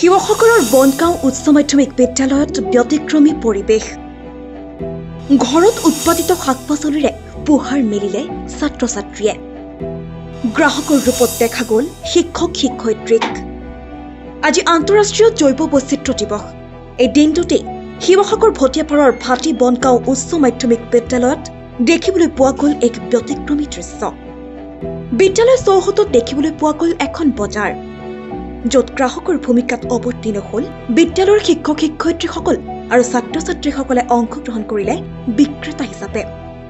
শিৱসাগৰৰ বনগাঁও উচ্চ মাধ্যমিক বিদ্যালয়ত ব্যতিক্ৰমী পৰিৱেশ। ঘৰত উৎপাদিত শাক-পাচলিৰে পোহাৰ মেলিলে ছাত্ৰ-ছাত্ৰীয়ে। গ্ৰাহকৰ ৰূপত দেখা গ'ল শিক্ষক-শিক্ষয়িত্ৰীক। আজি আন্তঃৰাষ্ট্ৰীয় জৈৱ বৈচিত্ৰ্য দিৱস। এই দিনটোতেই শিৱসাগৰ ভটিয়াপাৰৰ ভাটি বনগাঁও উচ্চ মাধ্যমিক বিদ্যালয়ত দেখিবলৈ পোৱা গ'ল এক ব্যতিক্ৰমী দৃশ্য। বিদ্যালয় চৌহদত দেখিবলৈ পোৱা গ'ল এখন বজাৰ, য'ত গ্ৰাহকৰ ভূমিকাত অৱতীৰ্ণ হ'ল বিদ্যালয়ৰ শিক্ষক-শিক্ষয়িত্ৰীসকল আৰু ছাত্ৰ-ছাত্ৰীসকলে অংশগ্ৰহণ কৰিলে বিক্ৰেতা হিচাপে।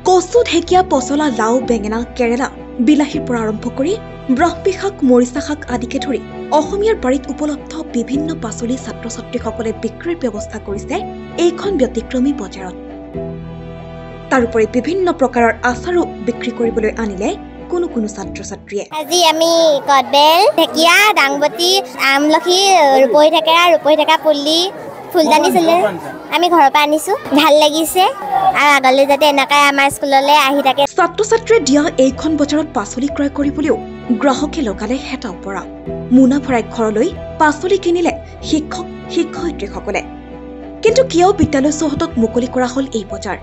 কচু, ঢেকীয়া, পচলা, লাও, বেঙেনা, কেৰেলা, বিলাহীৰ পৰা আৰম্ভ কৰি ব্ৰহ্মী শাক, মৰিচা শাক আদিকে ধৰি অসমীয়াৰ বাৰীত উপলব্ধ বিভিন্ন পাচলি ছাত্ৰ-ছাত্ৰীসকলে বিক্ৰীৰ ব্যৱস্থা কৰিছে এইখন ব্যতিক্ৰমী বজাৰত। তাৰোপৰি বিভিন্ন প্ৰকাৰৰ আচাৰো বিক্ৰী কৰিবলৈ আনিলে কোনো ছাত্ৰ-ছাত্ৰীয়ে। আজি আমি কদবেল, ঢেকীয়া, দাংবতি, আমলখি, ৰূপহী থেকেৰা পুলি, ফুলদানি আমি ঘৰৰ পৰা আনিছো। ভাল লাগিছে আৰু আগলৈ যাতে এনেকৈ আমাৰ স্কুললৈ আহি থাকে। ছাত্ৰ-ছাত্ৰীয়ে দিয়া এইখন বজাৰত পাচলি ক্ৰয় কৰিবলৈও গ্ৰাহকে লগালে হেতা ওপৰা। মোনা ভৰাই ঘৰলৈ পাচলি কিনিলে শিক্ষক-শিক্ষয়িত্ৰীসকলে। কিন্তু কিয় বিদ্যালয় চৌহদত মুকলি কৰা হ'ল এই বজাৰ?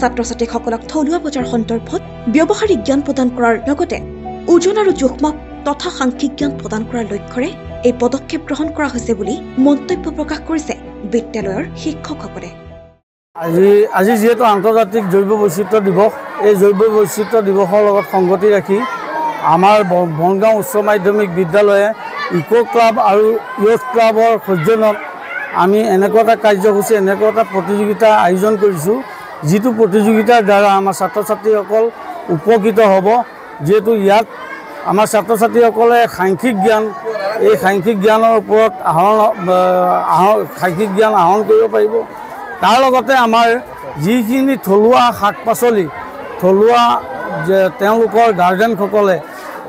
ছাত্ৰ-ছাত্ৰীসকলক থলুৱা বজাৰ সন্দৰ্ভত ব্যৱহাৰিক জ্ঞান প্ৰদান কৰাৰ লগতে ওজন আৰু জোখমাপ তথা সাংখ্যিক জ্ঞান প্ৰদান কৰাৰ লক্ষ্যৰে এই পদক্ষেপ গ্ৰহণ কৰা হৈছে বুলি মন্তব্য প্ৰকাশ কৰিছে বিদ্যালয়ৰ শিক্ষকসকলে। আজি যেহেতু আন্তৰ্জাতিক জৈৱ বৈচিত্ৰ্য দিৱস, এই জৈৱ বৈচিত্ৰ্য দিৱসৰ লগত সংগতি ৰাখি আমাৰ বনগাঁও উচ্চ মাধ্যমিক বিদ্যালয়ে ইকো ক্লাব আৰু ইয়থ ক্লাবৰ সৌজন্যত আমি এনেকুৱা এটা কাৰ্যসূচী, এনেকুৱা এটা প্ৰতিযোগিতা আয়োজন কৰিছোঁ, যিটো প্ৰতিযোগিতাৰ দ্বাৰা আমাৰ ছাত্ৰ-ছাত্ৰীসকল উপকৃত হ'ব। যিহেতু ইয়াত আমাৰ ছাত্ৰ-ছাত্ৰীসকলে সাংখ্যিক জ্ঞানৰ ওপৰত সাংখ্যিক জ্ঞান আহৰণ কৰিব পাৰিব। তাৰ লগতে আমাৰ যিখিনি থলুৱা শাক-পাচলি, থলুৱা তেওঁলোকৰ গাৰ্জেনসকলে,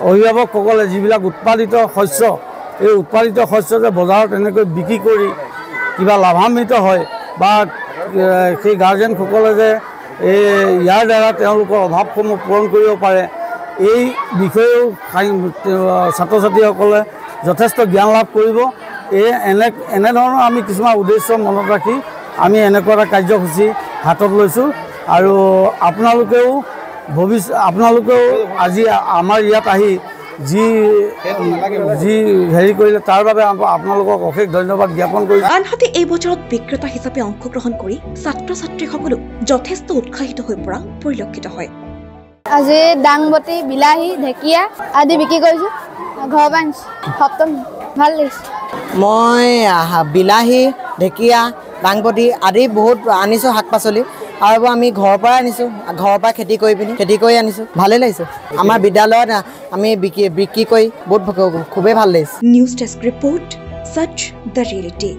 অভিভাৱকসকলে যিবিলাক উৎপাদিত শস্য, এই উৎপাদিত শস্য যে বজাৰত এনেকৈ বিক্ৰী কৰি কিবা লাভান্বিত হয় বা সেই গাৰ্জেনসকলে যে ইয়াৰ দ্বাৰা তেওঁলোকৰ অভাৱসমূহ পূৰণ কৰিব পাৰে, এই বিষয়েও ছাত্ৰ-ছাত্ৰীসকলে যথেষ্ট জ্ঞান লাভ কৰিব। এনেধৰণৰ আমি কিছুমান উদ্দেশ্য মনত ৰাখি আমি এনেকুৱা এটা কাৰ্যসূচী হাতত লৈছোঁ। আৰু আপোনালোকেও আজি আমাৰ ইয়াত আহি যি হেৰি কৰিলে তাৰ বাবে আপোনালোকক অশেষ ধন্যবাদ জ্ঞাপন কৰিছোঁ। আনহাতে এই বজাৰত বিক্ৰেতা হিচাপে অংশগ্ৰহণ কৰি ছাত্ৰ-ছাত্ৰীসকলো যথেষ্ট উৎসাহিত হৈ পৰা পৰিলক্ষিত হয়। আজি দাংবতি, বিলাহী, ঢেকীয়া আদি বিক্ৰী কৰিছোঁ। ঘৰৰ পৰা আনিছোঁ। সপ্তম ভাল লাগিছে। মই বিলাহী, ঢেকীয়া, দাংবতি আদি বহুত আনিছোঁ শাক-পাচলি, আৰু আমি ঘৰৰ পৰাই আনিছোঁ। ঘৰৰ পৰা খেতি কৰি আনিছোঁ। ভালেই লাগিছে। আমাৰ বিদ্যালয়ত আমি বিক্ৰী কৰি বহুত খুবেই ভাল লাগিছে। নিউজ ডেস্ক ৰিপৰ্ট, সচ দ্য ৰিয়েলিটি।